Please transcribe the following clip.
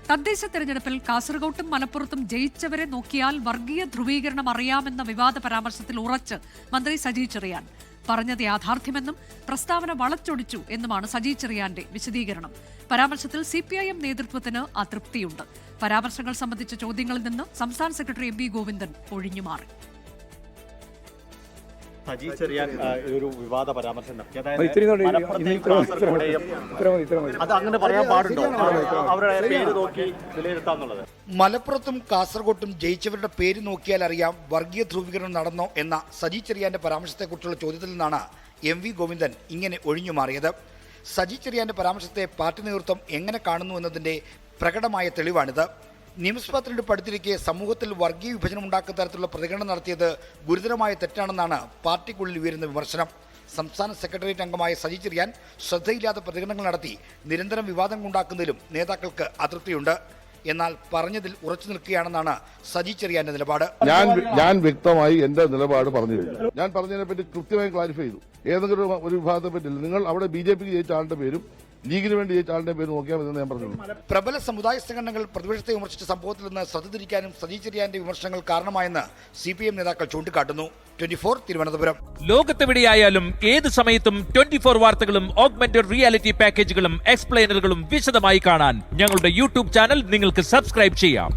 തദ്ദേശ തെരഞ്ഞെടുപ്പിൽ കാസർഗോട്ടും മലപ്പുറത്തും ജയിച്ചവരെ നോക്കിയാൽ വർഗീയ ധ്രുവീകരണം അറിയാമെന്ന വിവാദ പരാമർശത്തിൽ ഉറച്ച് മന്ത്രി സജി ചെറിയാൻ. പറഞ്ഞത് യാഥാർത്ഥ്യമെന്നും പ്രസ്താവന വളച്ചൊടിച്ചു എന്നുമാണ് സജി ചെറിയാന്റെ വിശദീകരണം. പരാമർശത്തിൽ CPIM നേതൃത്വത്തിന് അതൃപ്തിയുണ്ട്. പരാമർശങ്ങൾ സംബന്ധിച്ച ചോദ്യങ്ങളിൽ നിന്ന് സംസ്ഥാന സെക്രട്ടറി MV ഗോവിന്ദൻ ഒഴിഞ്ഞുമാറി. സജി ചെറിയാൻ ഒരു വിവാദ പരാമർശം നടത്തി. അത് അങ്ങനെ പറയാൻ പാടുണ്ടോ? അവരുടെ പേര് നോക്കി വിലയിരുത്താന്നുള്ളത്. മലപ്പുറത്തും കാസർഗോട്ടും ജയിച്ചവരുടെ പേര് നോക്കിയാൽ അറിയാം വർഗീയ ധ്രുവീകരണം നടന്നോ എന്ന സജി ചെറിയാന്റെ പരാമർശത്തെക്കുറിച്ചുള്ള ചോദ്യത്തിൽ നിന്നാണ് MV ഗോവിന്ദൻ ഇങ്ങനെ ഒഴിഞ്ഞുമാറിയത്. സജി ചെറിയാന്റെ പരാമർശത്തെ പാർട്ടി നേതൃത്വം എങ്ങനെ കാണുന്നു എന്നതിന്റെ പ്രകടമായ തെളിവാണിത്. നിയമസഭാ തെരഞ്ഞെടുപ്പ് അടുത്തിരിക്കെ സമൂഹത്തിൽ വർഗീയ വിഭജനം ഉണ്ടാക്കുന്ന തരത്തിലുള്ള പ്രതികരണം നടത്തിയത് ഗുരുതരമായ തെറ്റാണെന്നാണ് പാർട്ടിക്കുള്ളിൽ ഉയരുന്ന വിമർശനം. സംസ്ഥാന സെക്രട്ടേറിയറ്റ് അംഗമായ സജി ചെറിയാൻ ശ്രദ്ധയില്ലാത്ത പ്രതികരണങ്ങൾ നടത്തി നിരന്തരം വിവാദങ്ങൾ ഉണ്ടാക്കുന്നതിലും നേതാക്കൾക്ക് അതൃപ്തിയുണ്ട്. എന്നാൽ പറഞ്ഞതിൽ ഉറച്ചു നിൽക്കുകയാണെന്നാണ് സജി ചെറിയാന്റെ നിലപാട്. ഞാൻ വ്യക്തമായി എന്റെ നിലപാട് പറഞ്ഞു കഴിഞ്ഞു. ഞാൻ പറഞ്ഞതിനെ പറ്റി കൃത്യമായി ക്ലാരിഫൈ ചെയ്തു. ഏതെങ്കിലും ഒരു വിഭാഗത്തെ പറ്റില്ല. നിങ്ങൾ അവിടെ BJPക്ക് ജയിച്ച ആളുടെ പേരും ലീഗിന് വേണ്ടി ജയിച്ച ആളുടെ പേര് നോക്കിയാൽ മതി ഞാൻ പറഞ്ഞു. പ്രബല സമുദായ സംഘടനകൾ പ്രതിപക്ഷത്തെ വിമർശിച്ച സംഭവത്തിൽ നിന്ന് ശ്രദ്ധ തിരിക്കാനും സജി ചെറിയാന്റെ വിമർശനങ്ങൾ കാരണമായെന്ന് CPM നേതാക്കൾ ചൂണ്ടിക്കാട്ടുന്നു. 24 തിരുവനന്തപുരം. ലോകത്തെവിടെയായാലും ഏത് സമയത്തും 24 വാർത്തകളും ഓഗ്മെന്റഡ് റിയാലിറ്റി പാക്കേജുകളും എക്സ്പ്ലെയിനറുകളും വിശദമായി കാണാൻ ഞങ്ങളുടെ YouTube ചാനൽ നിങ്ങൾക്ക് സബ്സ്ക്രൈബ് ചെയ്യാം.